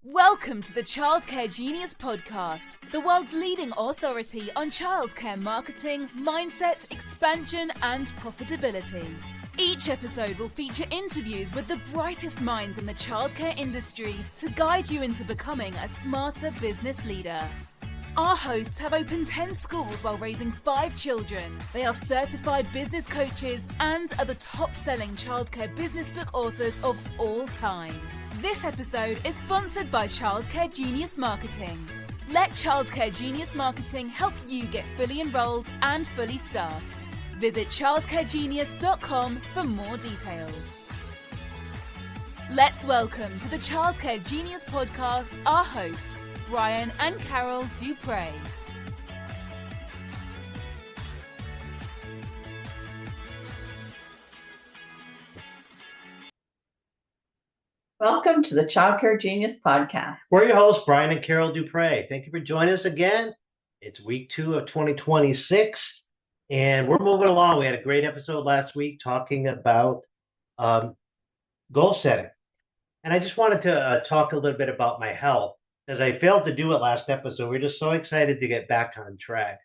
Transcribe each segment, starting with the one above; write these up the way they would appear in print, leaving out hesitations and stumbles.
Welcome to the Childcare Genius Podcast, the world's leading authority on childcare marketing, mindset, expansion, and profitability. Each episode will feature interviews with the brightest minds in the childcare industry to guide you into becoming a smarter business leader. Our hosts have opened 10 schools while raising 5 children. They are certified business coaches and are the top-selling childcare business book authors of all time. This episode is sponsored by Childcare Genius Marketing. Let Childcare Genius Marketing help you get fully enrolled and fully staffed. Visit childcaregenius.com for more details. Let's welcome to the Childcare Genius Podcast our hosts, Brian and Carol Duprey. Welcome to the Childcare Genius Podcast. We're your hosts, Brian and Carol Duprey. Thank you for joining us again. It's week 2 of 2026, and we're moving along. We had a great episode last week talking about goal setting. And I just wanted to talk a little bit about my health, as I failed to do it last episode. We're just so excited to get back on track.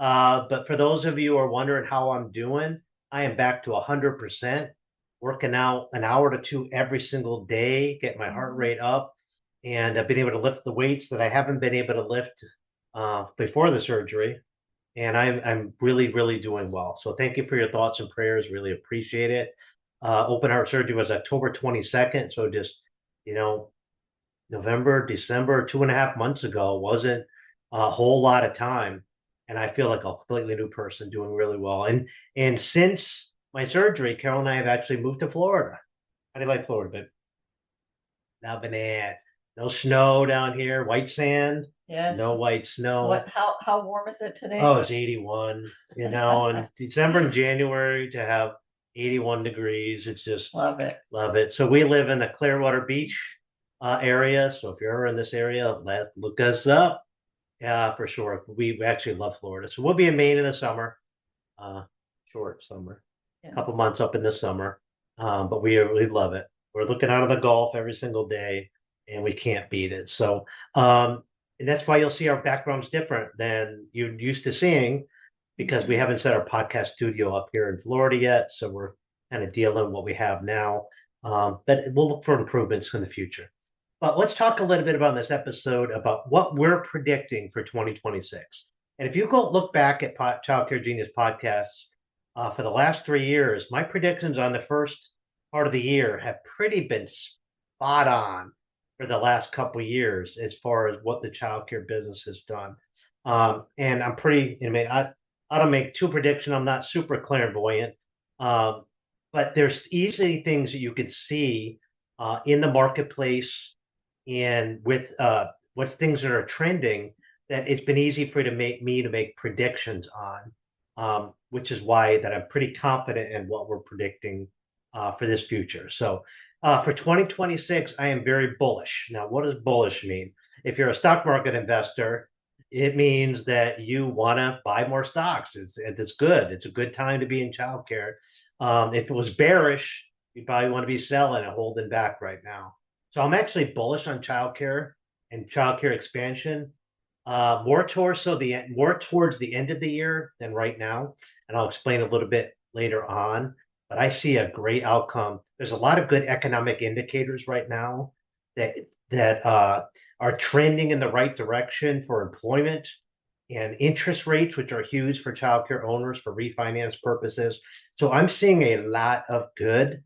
But for those of you who are wondering how I'm doing, I am back to 100%. Working out an hour to 2 every single day, get my heart rate up, and I've been able to lift the weights that I haven't been able to lift before the surgery, and I'm really, really doing well. So thank you for your thoughts and prayers. Really appreciate it. Open heart surgery was October 22nd, so just, November, December, 2.5 months ago. Wasn't a whole lot of time, and I feel like a completely new person, doing really well. And since my surgery, Carol and I have actually moved to Florida. How do you like Florida, babe? Loving it. No snow down here, white sand. Yes. No white snow. How warm is it today? Oh, it's 81. In December and January to have 81 degrees. It's just Love it. Love it. So we live in the Clearwater Beach area. So if you're ever in this area, look us up. Yeah, for sure. We actually love Florida. So we'll be in Maine in the summer. Short summer. A couple months up in the summer, but we love it. We're looking out of the Gulf every single day, and we can't beat it. So, and that's why you'll see our background's different than you're used to seeing, because we haven't set our podcast studio up here in Florida yet. So we're kind of dealing with what we have now, but we'll look for improvements in the future. But let's talk a little bit about this episode about what we're predicting for 2026. And if you go look back at Childcare Genius podcasts, for the last 3 years, my predictions on the first part of the year have pretty been spot on for the last couple of years as far as what the childcare business has done. And I'm pretty, I don't make 2 predictions. I'm not super clairvoyant, but there's easily things that you could see in the marketplace and with what's things that are trending that it's been easy for me to make predictions on. Which is why that I'm pretty confident in what we're predicting for this future. So for 2026, I am very bullish. Now, what does bullish mean? If you're a stock market investor, it means that you want to buy more stocks. It's good. It's a good time to be in childcare. If it was bearish, you probably want to be selling and holding back right now. So I'm actually bullish on childcare and childcare expansion. More towards the end of the year than right now, and I'll explain a little bit later on. But I see a great outcome. There's a lot of good economic indicators right now that are trending in the right direction for employment and interest rates, which are huge for childcare owners for refinance purposes. So I'm seeing a lot of good.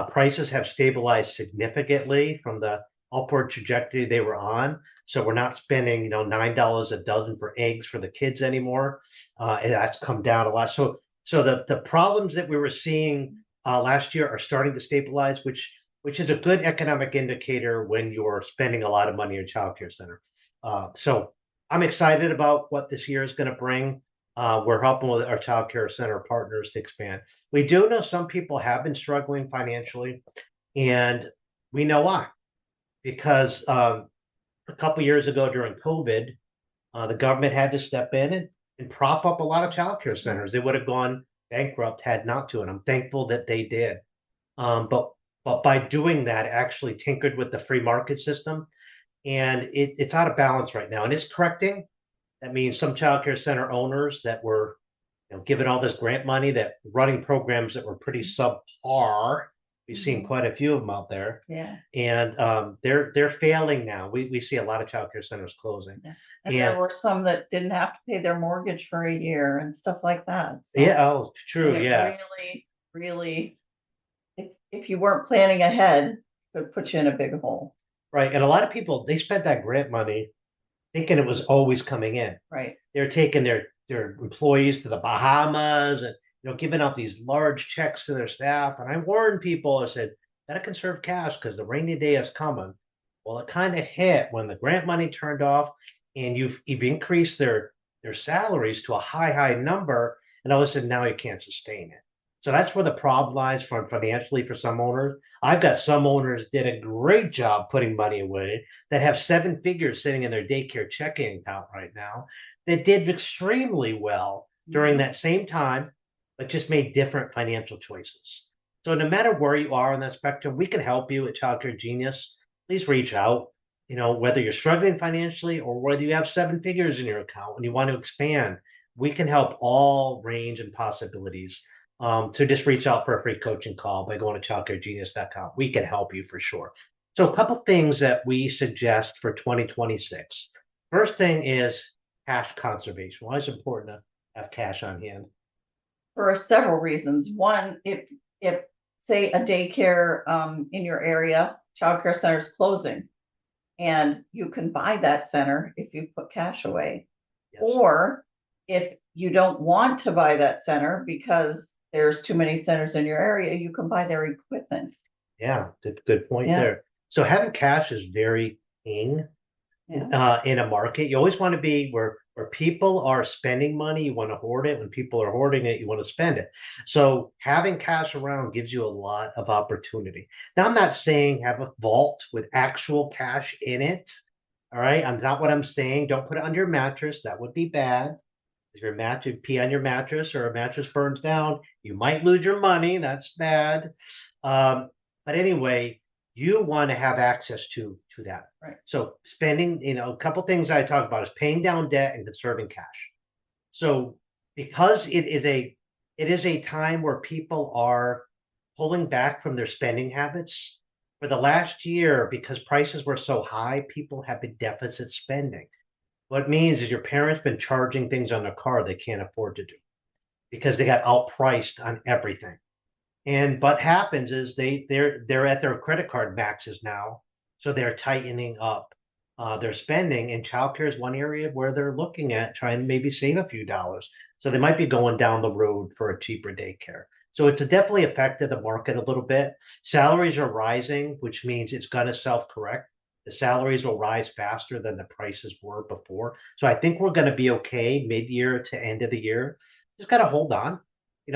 Prices have stabilized significantly from the upward trajectory they were on. So we're not spending, $9 a dozen for eggs for the kids anymore. And that's come down a lot. So the problems that we were seeing last year are starting to stabilize, which is a good economic indicator when you're spending a lot of money in child care center. So I'm excited about what this year is going to bring. We're helping with our child care center partners to expand. We do know some people have been struggling financially, and we know why. Because a couple years ago during COVID, the government had to step in and prop up a lot of childcare centers. They would have gone bankrupt had not to, and I'm thankful that they did. But by doing that, actually tinkered with the free market system and it's out of balance right now, and it's correcting. That means some childcare center owners that were, given all this grant money, that running programs that were pretty subpar. We've seen quite a few of them out there. Yeah. And they're failing now. We see a lot of childcare centers closing. Yeah. And there were some that didn't have to pay their mortgage for a year and stuff like that. So yeah, oh, true, it yeah. really, if you weren't planning ahead, it would put you in a big hole. Right. And a lot of people, they spent that grant money thinking it was always coming in. Right. They're taking their employees to the Bahamas and giving out these large checks to their staff. And I warned people, I said, gotta conserve cash because the rainy day is coming. Well, it kind of hit when the grant money turned off and you've increased their salaries to a high number, and all of a sudden now you can't sustain it. So that's where the problem lies financially for some owners. I've got some owners did a great job putting money away that have 7 figures sitting in their daycare checking account right now that did extremely well during that same time, but just made different financial choices. So no matter where you are on that spectrum, we can help you at Childcare Genius. Please reach out. Whether you're struggling financially or whether you have 7 figures in your account and you want to expand, we can help all range and possibilities. So just reach out for a free coaching call by going to childcaregenius.com. We can help you for sure. So a couple things that we suggest for 2026. First thing is cash conservation. Why is it important to have cash on hand? For several reasons. One, if say a daycare in your area, childcare center is closing, and you can buy that center if you put cash away. Yes. Or if you don't want to buy that center because there's too many centers in your area, you can buy their equipment. Yeah, good point there. So having cash is very king in a market. You always want to be where people are spending money, you want to hoard it. When people are hoarding it, you want to spend it. So having cash around gives you a lot of opportunity. Now, I'm not saying have a vault with actual cash in it. All right. I'm not what I'm saying. Don't put it under your mattress. That would be bad. If your mattress, pee on your mattress or a mattress burns down, you might lose your money. That's bad. But anyway, you want to have access to that. Right. So spending, a couple things I talk about is paying down debt and conserving cash. So because it is a time where people are pulling back from their spending habits. For the last year, because prices were so high, people have been deficit spending. What it means is your parents been charging things on their car they can't afford to do because they got outpriced on everything. And what happens is they're at their credit card maxes now, so they're tightening up their spending. And childcare is one area where they're looking at trying to maybe save a few dollars. So they might be going down the road for a cheaper daycare. So it's definitely affected the market a little bit. Salaries are rising, which means it's going to self-correct. The salaries will rise faster than the prices were before. So I think we're going to be okay mid-year to end of the year. Just got to hold on.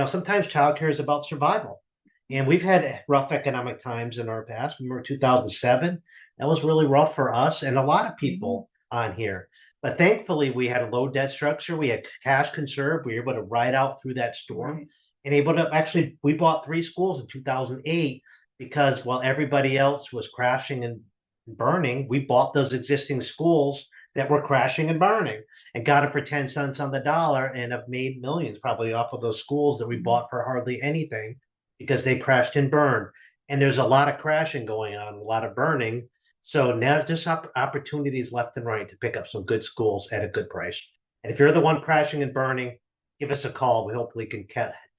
Sometimes childcare is about survival. And we've had rough economic times in our past. Remember 2007? That was really rough for us and a lot of people on here. But thankfully, we had a low debt structure. We had cash conserved. We were able to ride out through that storm and able to actually, we bought 3 schools in 2008 because while everybody else was crashing and burning, we bought those existing schools that were crashing and burning and got it for 10 cents on the dollar and have made millions probably off of those schools that we bought for hardly anything because they crashed and burned. And there's a lot of crashing going on, a lot of burning. So now there's opportunities left and right to pick up some good schools at a good price. And if you're the one crashing and burning, give us a call. We hopefully can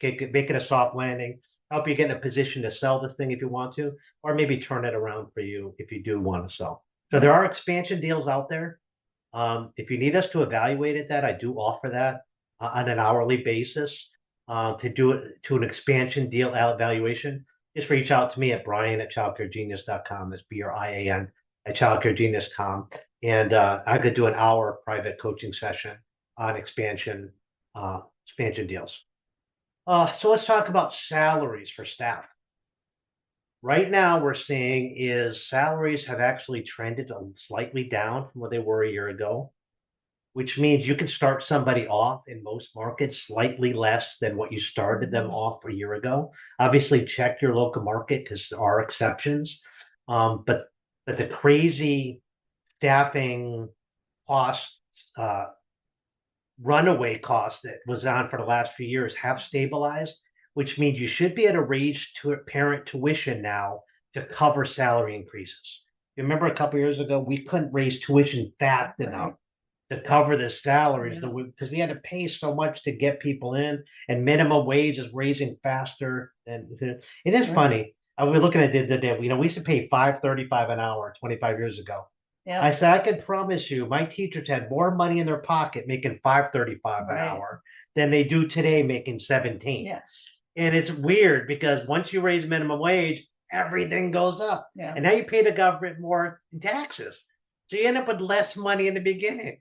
make it a soft landing, help you get in a position to sell the thing if you want to, or maybe turn it around for you if you do want to sell. So there are expansion deals out there. If you need us to evaluate that, I do offer that on an hourly basis to do it to an expansion deal evaluation. Just reach out to me at Brian@childcaregenius.com. That's BRIAN at childcaregenius.com. And I could do an hour private coaching session on expansion deals. So let's talk about salaries for staff. Right now, we're seeing is salaries have actually trended slightly down from what they were a year ago, which means you can start somebody off in most markets slightly less than what you started them off a year ago. Obviously, check your local market because there are exceptions. But the crazy staffing costs, runaway costs that was on for the last few years have stabilized, which means you should be able to raise parent tuition now to cover salary increases. You remember a couple years ago, we couldn't raise tuition fast enough to cover the salaries because we had to pay so much to get people in, and minimum wage is raising faster. And it is funny. I was looking at the day, we used to pay $5.35 an hour 25 years ago. Yeah. I said, I can promise you, my teachers had more money in their pocket making $5.35 an hour than they do today making 17. Yeah. And it's weird because once you raise minimum wage, everything goes up. Yeah. And now you pay the government more in taxes. So you end up with less money in the beginning.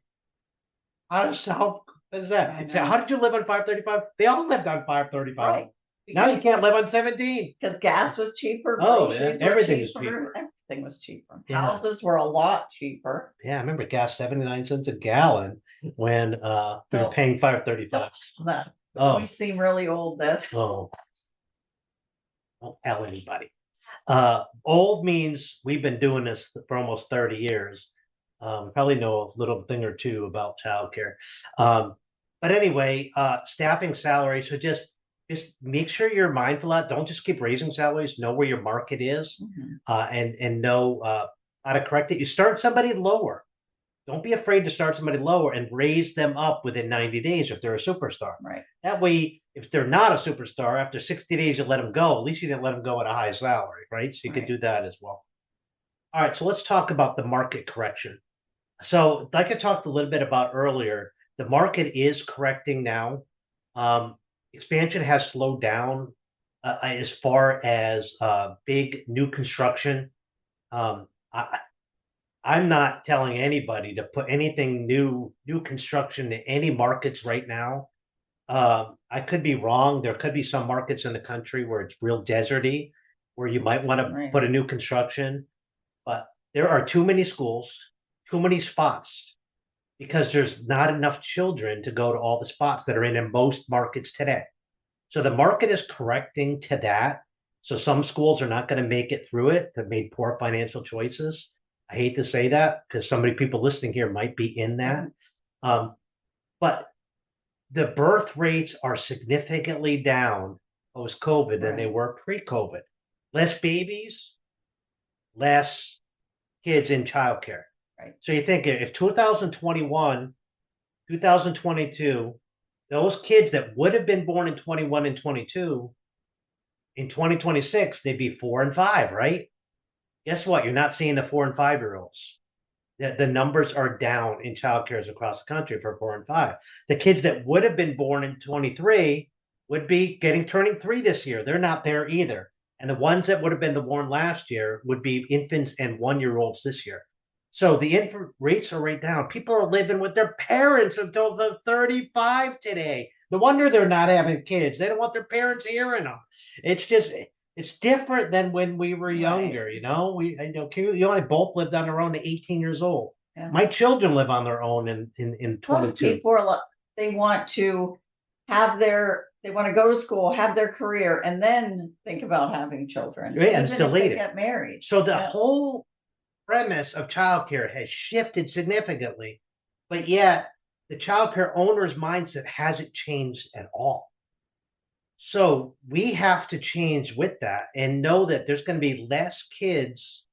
How is that? So how did you live on $5.35? They all lived on $5.35. Right. Now you can't live on 17. Because gas was cheaper. Everything was cheaper. Everything was cheaper. Yeah. Houses were a lot cheaper. Yeah, I remember gas 79 cents a gallon when we were paying $5.35. We seem really old then. Oh, don't tell anybody. Old means we've been doing this for almost 30 years. Probably know a little thing or two about childcare. But anyway, staffing salaries. So just make sure you're mindful of that. Don't just keep raising salaries. Know where your market is, and know how to correct it. You start somebody lower. Don't be afraid to start somebody lower and raise them up within 90 days if they're a superstar. Right. That way, if they're not a superstar, after 60 days, you let them go. At least you didn't let them go at a high salary, right? So you could do that as well. All right, so let's talk about the market correction. So like I talked a little bit about earlier, the market is correcting now. Expansion has slowed down as far as big new construction. I'm not telling anybody to put anything new construction in any markets right now. I could be wrong. There could be some markets in the country where it's real deserty, where you might want to put a new construction. But there are too many schools, too many spots, because there's not enough children to go to all the spots that are in most markets today. So the market is correcting to that. So some schools are not going to make it through it. They've made poor financial choices. I hate to say that because people listening here might be in that. But the birth rates are significantly down post-COVID than they were pre-COVID. Less babies, less kids in childcare. Right. So you think if 2021, 2022, those kids that would have been born in 21 and 22, in 2026, they'd be 4 and 5, right? Guess what? You're not seeing the 4 and 5-year-olds. The numbers are down in childcares across the country for 4 and 5. The kids that would have been born in 23 would be turning 3 this year. They're not there either. And the ones that would have been born last year would be infants and 1-year-olds this year. So the infant rates are right down. People are living with their parents until they're 35 today. No wonder they're not having kids. They don't want their parents hearing them. It's different than when we were younger, you know. You and I both lived on our own at 18 years old. Yeah. My children live on their own in 22. Most people they want to go to school, have their career, and then think about having children. Yeah, it's delayed. Get married. So the whole premise of childcare has shifted significantly, but yet the childcare owner's mindset hasn't changed at all. So we have to change with that and know that there's going to be less kids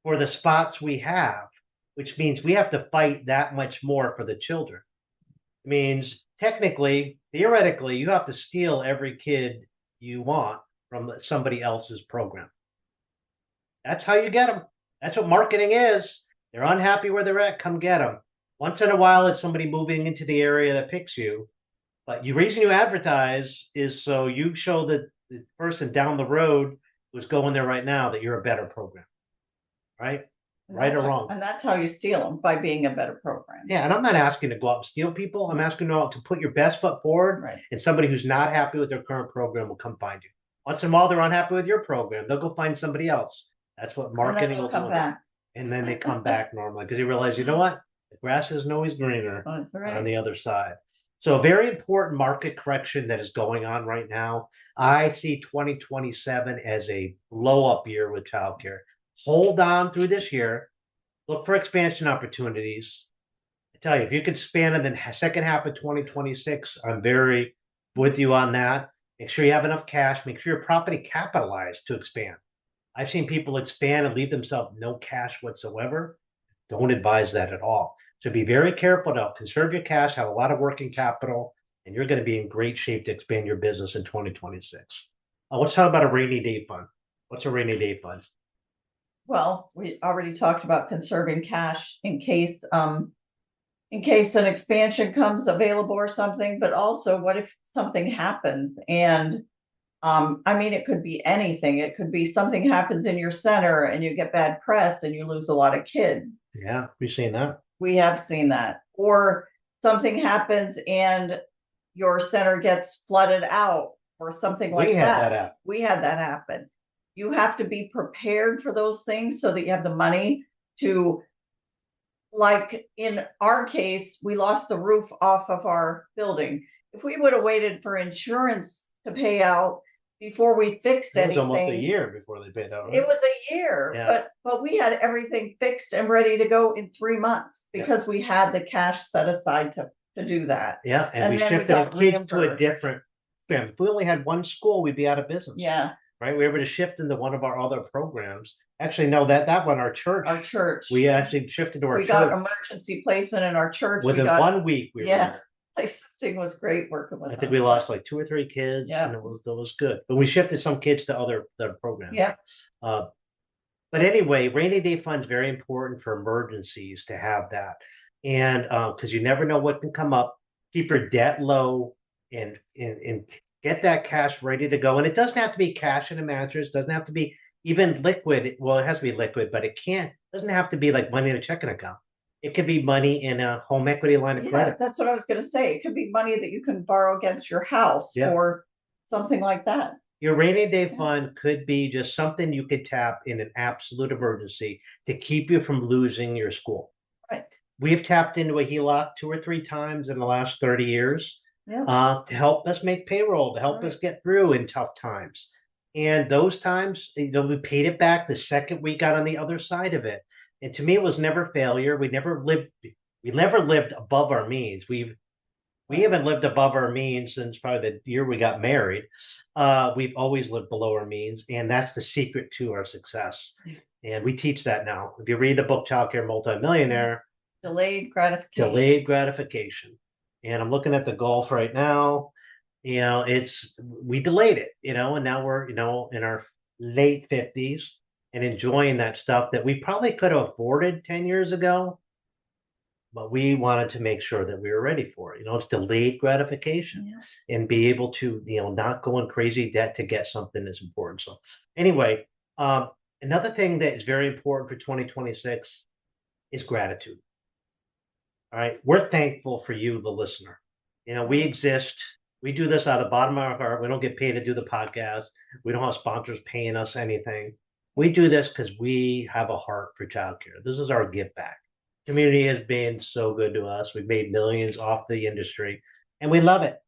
for the spots we have, which means we have to fight that much more for the children. It means theoretically, you have to steal every kid you want from somebody else's program. That's how you get them. That's what marketing is. They're unhappy where they're at. Come get them. Once in a while, it's somebody moving into the area that picks you. But the reason you advertise is so you show that the person down the road who's going there right now that you're a better program, right? Right or wrong. And that's how you steal them, by being a better program. Yeah, and I'm not asking to go out and steal people. I'm asking you to put your best foot forward, and somebody who's not happy with their current program will come find you. Once in a while, they're unhappy with your program. They'll go find somebody else. That's what marketing will come back. And then they come back normally because you realize, you know what? The grass isn't always greener on the other side. So a very important market correction that is going on right now. I see 2027 as a blow-up year with childcare. Hold on through this year. Look for expansion opportunities. I tell you, if you could span in the second half of 2026, I'm very with you on that. Make sure you have enough cash. Make sure your property capitalized to expand. I've seen people expand and leave themselves no cash whatsoever. Don't advise that at all. So be very careful to conserve your cash, have a lot of working capital, and you're going to be in great shape to expand your business in 2026. Let's talk about a rainy day fund. What's a rainy day fund? Well, we already talked about conserving cash in case an expansion comes available or something, but also what if something happens? And I mean, it could be anything. It could be something happens in your center and you get bad press and you lose a lot of kids. Yeah, we've seen that. We have seen that. Or something happens and your center gets flooded out or something like that. We had that happen. You have to be prepared for those things so that you have the money to, like in our case, we lost the roof off of our building. If we would have waited for insurance to pay out before we fixed anything. It was almost a year before they paid out. Right? It was a year, yeah. but we had everything fixed and ready to go in 3 months because we had the cash set aside to do that. Yeah, and we shifted our kids to a different. If we only had one school, we'd be out of business. Yeah. Right, we were able to shift into one of our other programs. Actually, no, that one, our church. Our church. We actually shifted to our church. We got emergency placement in our church. Within 1 week, we were there. Licensing was great working with us. I think we lost like 2 or 3 kids. Yeah, and it was good. But we shifted some kids to other programs. Yeah. But anyway, rainy day fund is very important for emergencies to have that, and because you never know what can come up. Keep your debt low and get that cash ready to go. And it doesn't have to be cash in a mattress. It doesn't have to be even liquid. Well, it has to be liquid, but it doesn't have to be like money in a checking account. It could be money in a home equity line of credit. That's what I was going to say. It could be money that you can borrow against your house or something like that. Your rainy day fund could be just something you could tap in an absolute emergency to keep you from losing your school. Right. We've tapped into a HELOC 2 or 3 times in the last 30 years. To help us make payroll, to help us get through in tough times. And those times, we paid it back the second we got on the other side of it. And to me, it was never failure. We never lived above our means. We haven't lived above our means since probably the year we got married. We've always lived below our means, and that's the secret to our success. And we teach that now. If you read the book Child Care Multimillionaire, delayed gratification. And I'm looking at the golf right now. We delayed it, and now we're, in our late 50s and enjoying that stuff that we probably could have afforded 10 years ago. But we wanted to make sure that we were ready for it. It's delayed gratification and be able to, not go in crazy debt to get something that's important. So anyway, another thing that is very important for 2026 is gratitude. All right. We're thankful for you, the listener. We exist. We do this out of the bottom of our heart. We don't get paid to do the podcast. We don't have sponsors paying us anything. We do this because we have a heart for childcare. This is our give back. Community has been so good to us. We've made millions off the industry, and we love it.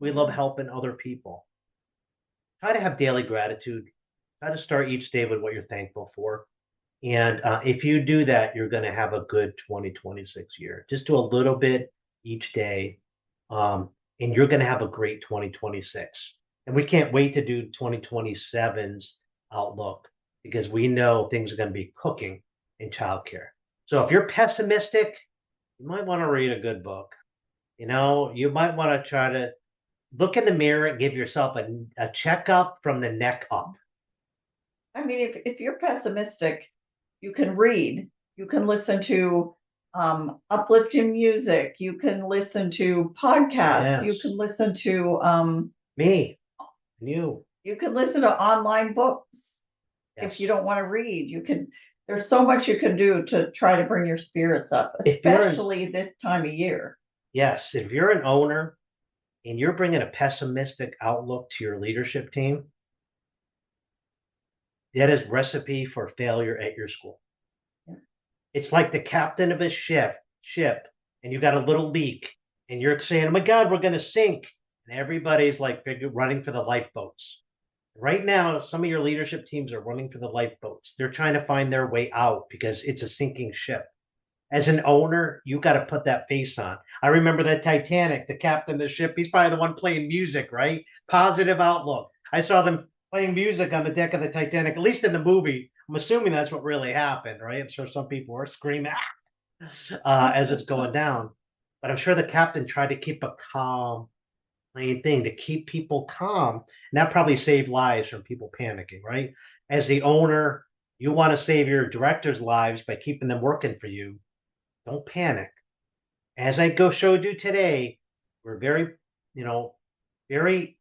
We love helping other people. Try to have daily gratitude. Try to start each day with what you're thankful for. And if you do that, you're going to have a good 2026 year. Just do a little bit each day, and you're going to have a great 2026. And we can't wait to do 2027's outlook because we know things are going to be cooking in childcare. So if you're pessimistic, you might want to read a good book. You might want to try to look in the mirror and give yourself a checkup from the neck up. I mean, if you're pessimistic, you can read, you can listen to uplifting music, you can listen to podcasts, you can listen to me, you can listen to online books. If you don't want to read, there's so much you can do to try to bring your spirits up, especially this time of year. Yes, if you're an owner and you're bringing a pessimistic outlook to your leadership team, that is recipe for failure at your school. It's like the captain of a ship, and you got a little leak, and you're saying, "Oh my God, we're going to sink," and everybody's like running for the lifeboats. Right now, some of your leadership teams are running for the lifeboats. They're trying to find their way out because it's a sinking ship. As an owner, you got to put that face on. I remember that Titanic, the captain of the ship, he's probably the one playing music, right? Positive outlook. I saw them playing music on the deck of the Titanic, at least in the movie. I'm assuming that's what really happened, right? I'm sure some people were screaming as it's going down. But I'm sure the captain tried to keep a calm, main thing to keep people calm. And that probably saved lives from people panicking, right? As the owner, you want to save your directors' lives by keeping them working for you. Don't panic. As I showed you today, we're very, very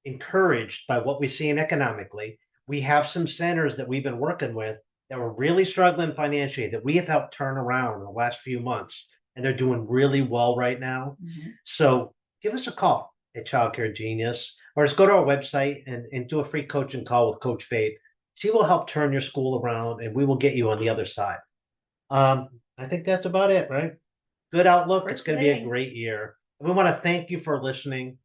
encouraged by what we're seeing economically. We have some centers that we've been working with that were really struggling financially that we have helped turn around in the last few months, and they're doing really well right now. So give us a call at Child Care Genius, or just go to our website and do a free coaching call with Coach Faith. She will help turn your school around, and we will get you on the other side. I think that's about it, right? Good outlook. It's going to be a great year. And we want to thank you for listening.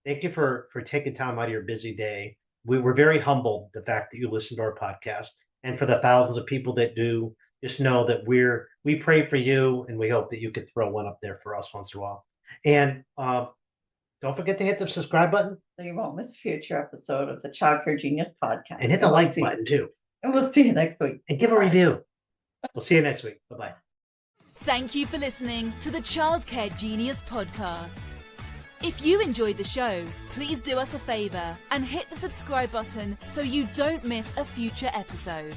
Thank you for taking time out of your busy day. We were very humbled the fact that you listen to our podcast, and for the thousands of people that do. Just know that we pray for you, and we hope that you could throw one up there for us once in a while. And don't forget to hit the subscribe button. So you won't miss a future episode of the Child Care Genius podcast. And hit the like button too. And we'll see you next week. And give a review. We'll see you next week. Bye-bye. Thank you for listening to the Childcare Genius podcast. If you enjoyed the show, please do us a favor and hit the subscribe button so you don't miss a future episode.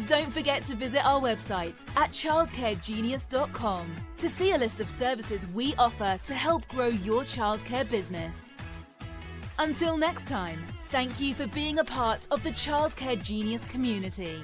Don't forget to visit our website at childcaregenius.com to see a list of services we offer to help grow your childcare business. Until next time, thank you for being a part of the Childcare Genius community.